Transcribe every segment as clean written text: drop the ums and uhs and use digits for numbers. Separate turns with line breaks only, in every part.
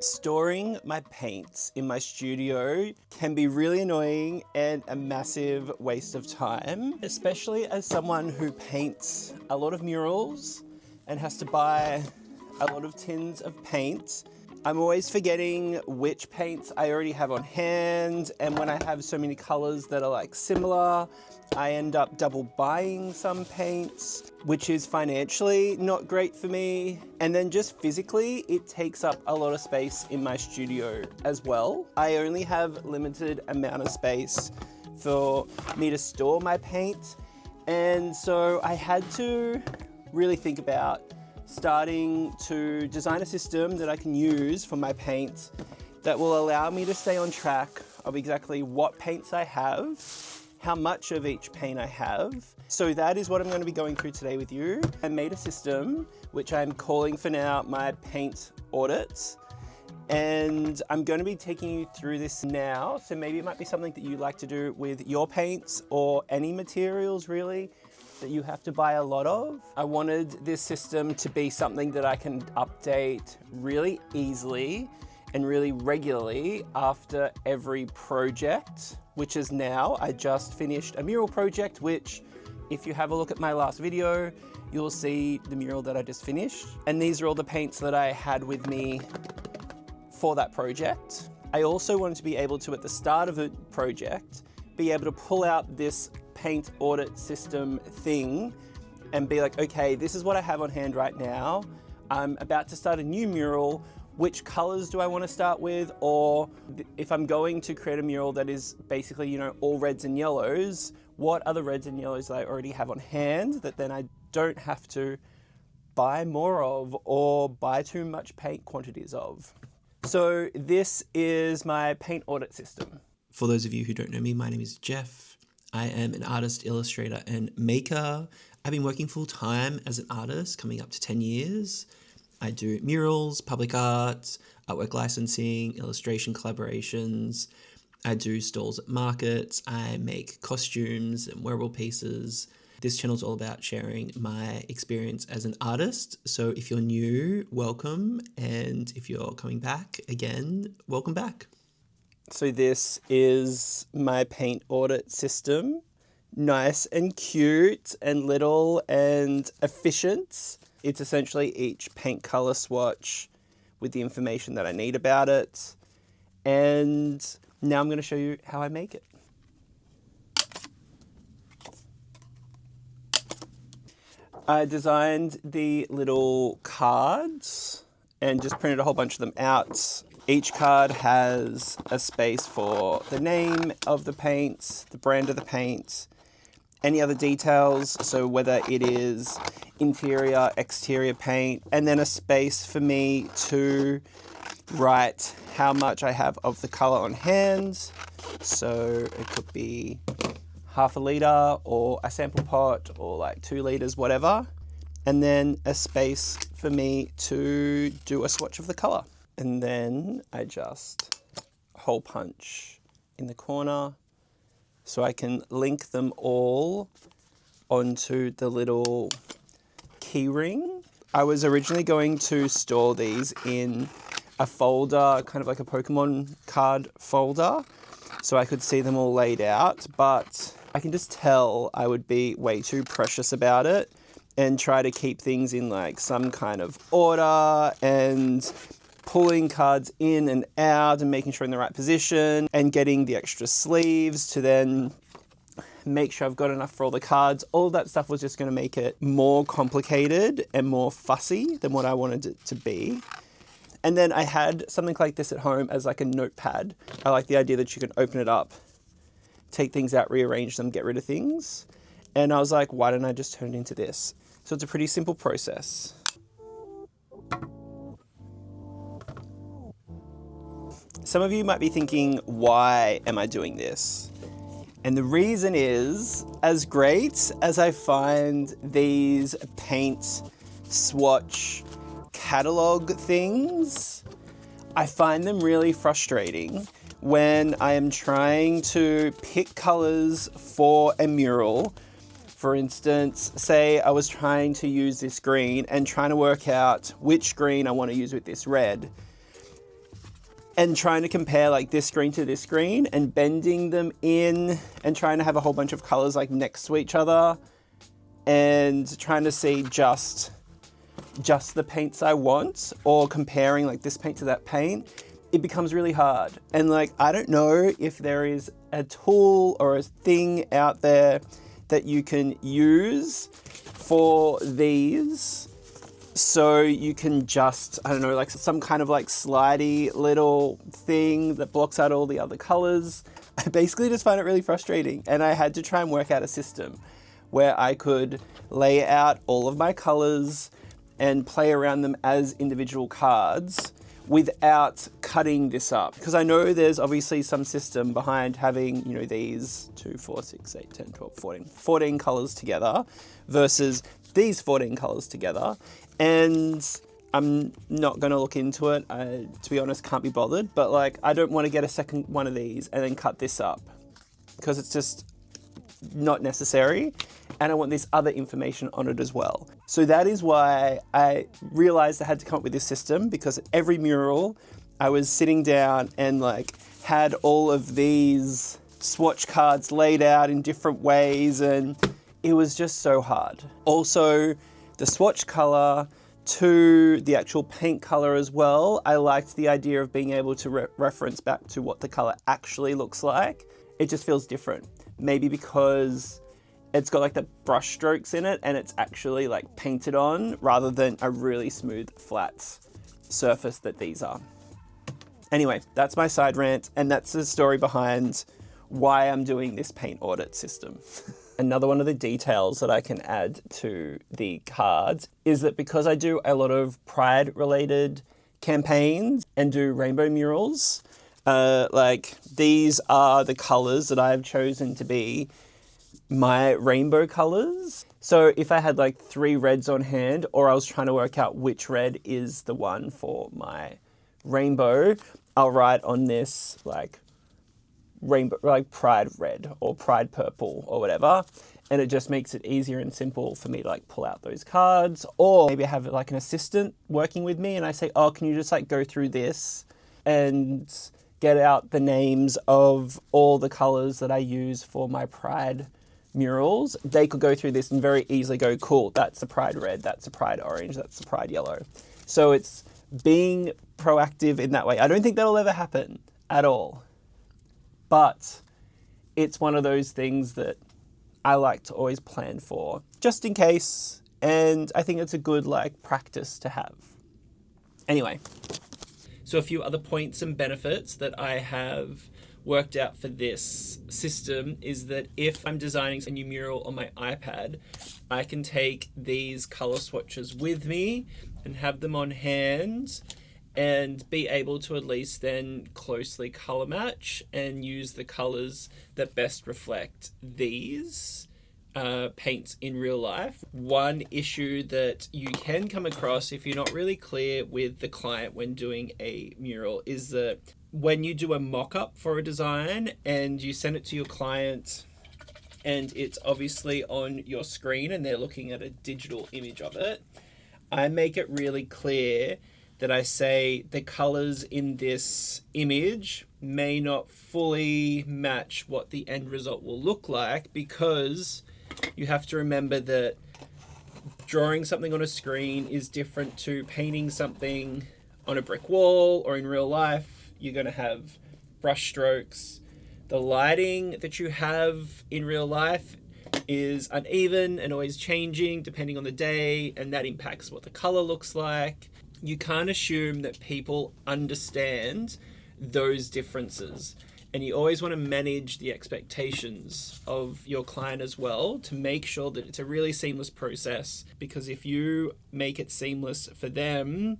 Storing my paints in my studio can be really annoying and a massive waste of time, especially as someone who paints a lot of murals and has to buy a lot of tins of paint. I'm always forgetting which paints I already have on hand, and when I have so many colors that are like similar, I end up double buying some paints, which is financially not great for me. And then just physically, it takes up a lot of space in my studio as well. I only have limited amount of space for me to store my paint. And so I had to really think about starting to design a system that I can use for my paint that will allow me to stay on track of exactly what paints I have, how much of each paint I have. So that is what I'm going to be going through today with you. I made a system which I'm calling for now my Paint Audit, and I'm going to be taking you through this now. So maybe it might be something that you like to do with your paints or any materials really that you have to buy a lot of. I wanted this system to be something that I can update really easily and really regularly after every project, which is now, I just finished a mural project, which if you have a look at my last video, you'll see the mural that I just finished. And these are all the paints that I had with me for that project. I also wanted to be able to, at the start of a project, be able to pull out this Paint Audit system thing and be like, okay, this is what I have on hand right now. I'm about to start a new mural. Which colors do I want to start with? Or if I'm going to create a mural that is basically, you know, all reds and yellows, what are the reds and yellows that I already have on hand that then I don't have to buy more of or buy too much paint quantities of? So this is my Paint Audit system.
For those of you who don't know me, my name is Jeff. I am an artist, illustrator, and maker. I've been working full time as an artist, coming up to 10 years. I do murals, public art, artwork licensing, illustration collaborations. I do stalls at markets. I make costumes and wearable pieces. This channel is all about sharing my experience as an artist. So if you're new, welcome. And if you're coming back again, welcome back.
So this is my Paint Audit system. Nice and cute and little and efficient. It's essentially each paint color swatch with the information that I need about it. And now I'm going to show you how I make it. I designed the little cards and just printed a whole bunch of them out. Each card has a space for the name of the paint, the brand of the paint, any other details, so whether it is interior, exterior paint, and then a space for me to write how much I have of the color on hand. So it could be half a litre or a sample pot or like 2 litres, whatever. And then a space for me to do a swatch of the color. And then I just hole punch in the corner so I can link them all onto the little key ring. I was originally going to store these in a folder, kind of like a Pokemon card folder, so I could see them all laid out, but I can just tell I would be way too precious about it and try to keep things in like some kind of order and pulling cards in and out and making sure in the right position and getting the extra sleeves to then make sure I've got enough for all the cards. All of that stuff was just going to make it more complicated and more fussy than what I wanted it to be. And then I had something like this at home as like a notepad. I like the idea that you can open it up, take things out, rearrange them, get rid of things. And I was like, why don't I just turn it into this? So it's a pretty simple process. Some of you might be thinking, why am I doing this? And the reason is, as great as I find these paint swatch catalog things, I find them really frustrating when I am trying to pick colors for a mural. For instance, say I was trying to use this green and trying to work out which green I want to use with this red. and trying to compare like this screen to this screen and bending them in and trying to have a whole bunch of colors like next to each other and trying to see just the paints I want, or comparing like this paint to that paint, it becomes really hard. And like, I don't know if there is a tool or a thing out there that you can use for these, so you can just, I don't know, like some kind of like slidey little thing that blocks out all the other colors. I basically just find it really frustrating, and I had to try and work out a system where I could lay out all of my colors and play around them as individual cards without cutting this up. Because I know there's obviously some system behind having, you know, these 2, 4, 6, 8, 10, 12, 14 colors together versus these 14 colors together. And I'm not going to look into it. I, to be honest, can't be bothered. But like, I don't want to get a second one of these and then cut this up, because it's just not necessary. And I want this other information on it as well. So that is why I realized I had to come up with this system, because every mural I was sitting down and like had all of these swatch cards laid out in different ways, and it was just so hard. Also, the swatch color to the actual paint color as well. I liked the idea of being able to reference back to what the color actually looks like. It just feels different. Maybe because it's got like the brush strokes in it and it's actually like painted on rather than a really smooth flat surface that these are. Anyway, that's my side rant, and that's the story behind why I'm doing this paint audit system. Another one of the details that I can add to the cards is that because I do a lot of Pride related campaigns and do rainbow murals, like these are the colors that I've chosen to be my rainbow colors. So if I had like 3 reds on hand, or I was trying to work out which red is the one for my rainbow, I'll write on this like rainbow, like pride red or pride purple or whatever. And it just makes it easier and simple for me to like pull out those cards. Or maybe I have like an assistant working with me and I say, oh, can you just like go through this and get out the names of all the colors that I use for my pride murals. They could go through this and very easily go, cool, that's the pride red, that's the pride orange, that's the pride yellow. So it's being proactive in that way. I don't think that'll ever happen at all. But it's one of those things that I like to always plan for, just in case. And I think it's a good like practice to have. Anyway, so a few other points and benefits that I have worked out for this system is that if I'm designing a new mural on my iPad, I can take these color swatches with me and have them on hand and be able to at least then closely color match and use the colors that best reflect these paints in real life. One issue that you can come across if you're not really clear with the client when doing a mural is that when you do a mock-up for a design and you send it to your client and it's obviously on your screen and they're looking at a digital image of it, I make it really clear that I say the colors in this image may not fully match what the end result will look like, because you have to remember that drawing something on a screen is different to painting something on a brick wall or in real life. You're going to have brush strokes. The lighting that you have in real life is uneven and always changing depending on the day, and that impacts what the color looks like. You can't assume that people understand those differences, and you always want to manage the expectations of your client as well to make sure that it's a really seamless process, because if you make it seamless for them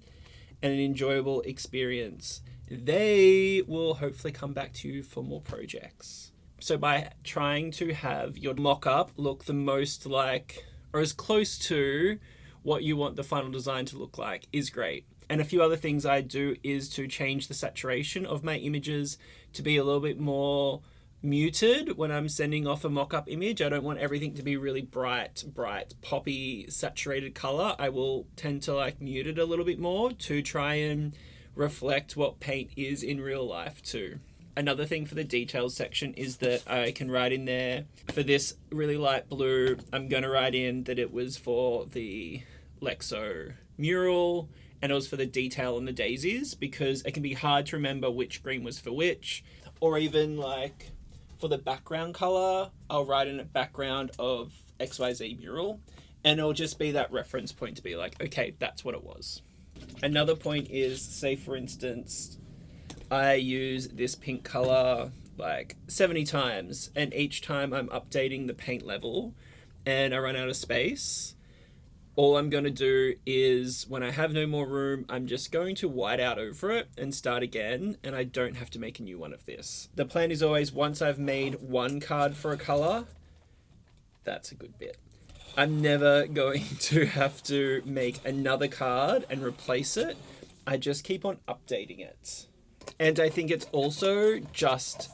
and an enjoyable experience, they will hopefully come back to you for more projects. So by trying to have your mock-up look the most like, or as close to what you want the final design to look like, is great. And a few other things I do is to change the saturation of my images to be a little bit more muted when I'm sending off a mock-up image. I don't want everything to be really bright, poppy, saturated color. I will tend to like mute it a little bit more to try and reflect what paint is in real life too. Another thing for the details section is that I can write in there, for this really light blue, I'm going to write in that it was for the Lexo mural, and it was for the detail on the daisies, because it can be hard to remember which green was for which. Or even like for the background color, I'll write in a background of XYZ mural, and it'll just be that reference point to be like, okay, that's what it was. Another point is, say for instance, I use this pink color like 70 times, and each time I'm updating the paint level and I run out of space, all I'm going to do is, when I have no more room, I'm just going to white out over it and start again, and I don't have to make a new one of this. The plan is always, once I've made one card for a color, that's a good bit. I'm never going to have to make another card and replace it. I just keep on updating it. And I think it's also just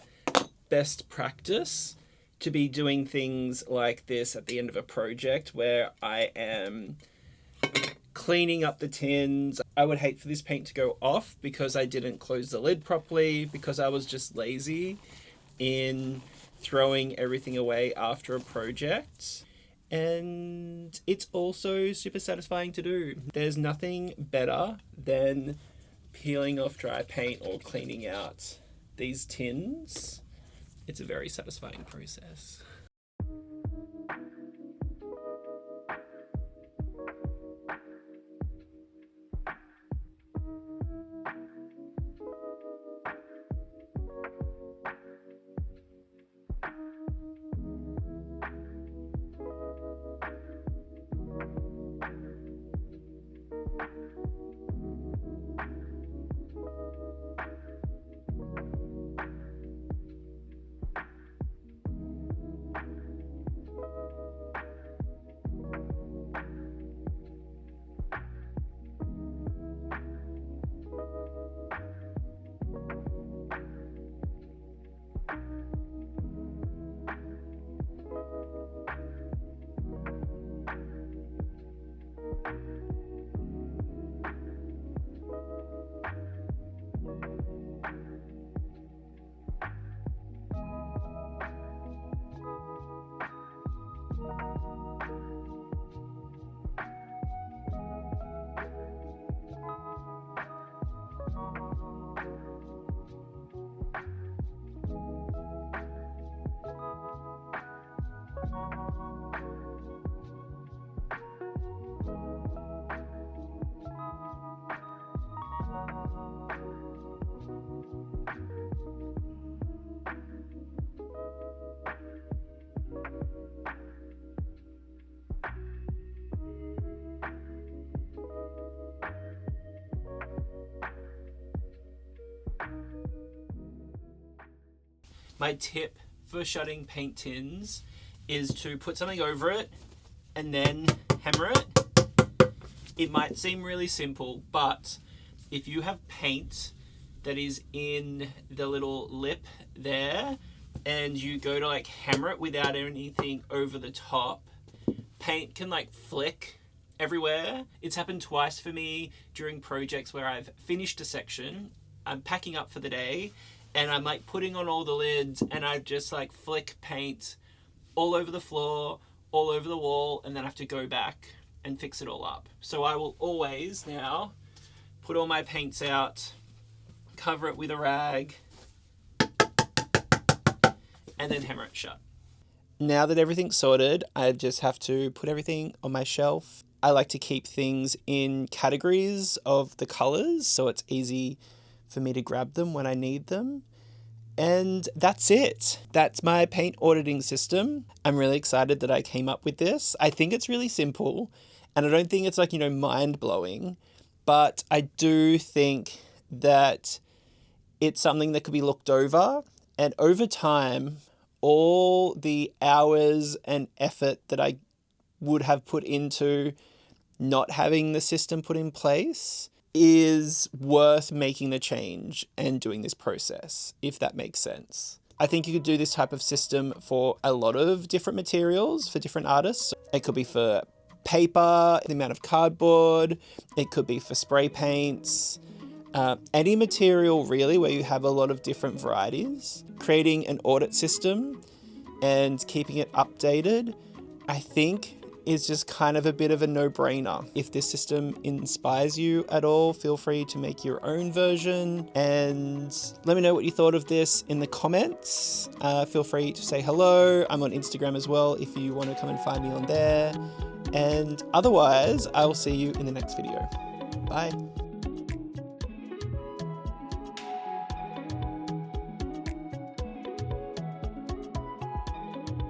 best practice to be doing things like this at the end of a project where I am cleaning up the tins. I would hate for this paint to go off because I didn't close the lid properly, because I was just lazy in throwing everything away after a project. And it's also super satisfying to do. There's nothing better than peeling off dry paint or cleaning out these tins. It's a very satisfying process. My tip for shutting paint tins is to put something over it and then hammer it. It might seem really simple, but if you have paint that is in the little lip there and you go to like hammer it without anything over the top, paint can like flick everywhere. It's happened twice for me during projects where I've finished a section, I'm packing up for the day, and I'm like putting on all the lids, and I just like flick paint all over the floor, all over the wall, and then I have to go back and fix it all up. So I will always now put all my paints out, cover it with a rag, and then hammer it shut. Now that everything's sorted, I just have to put everything on my shelf. I like to keep things in categories of the colors so it's easy for me to grab them when I need them. And that's it. That's my paint auditing system. I'm really excited that I came up with this. I think it's really simple, and I don't think it's like, mind-blowing, but I do think that it's something that could be looked over, and over time, all the hours and effort that I would have put into not having the system put in place is worth making the change and doing this process, if that makes sense. I think you could do this type of system for a lot of different materials for different artists. It could be for paper, the amount of cardboard, it could be for spray paints. Any material really where you have a lot of different varieties, creating an audit system and keeping it updated, I think is just kind of a bit of a no-brainer. If this system inspires you at all, feel free to make your own version and let me know what you thought of this in the comments. Feel free to say hello. I'm on Instagram as well if you want to come and find me on there. And otherwise, I will see you in the next video. Bye.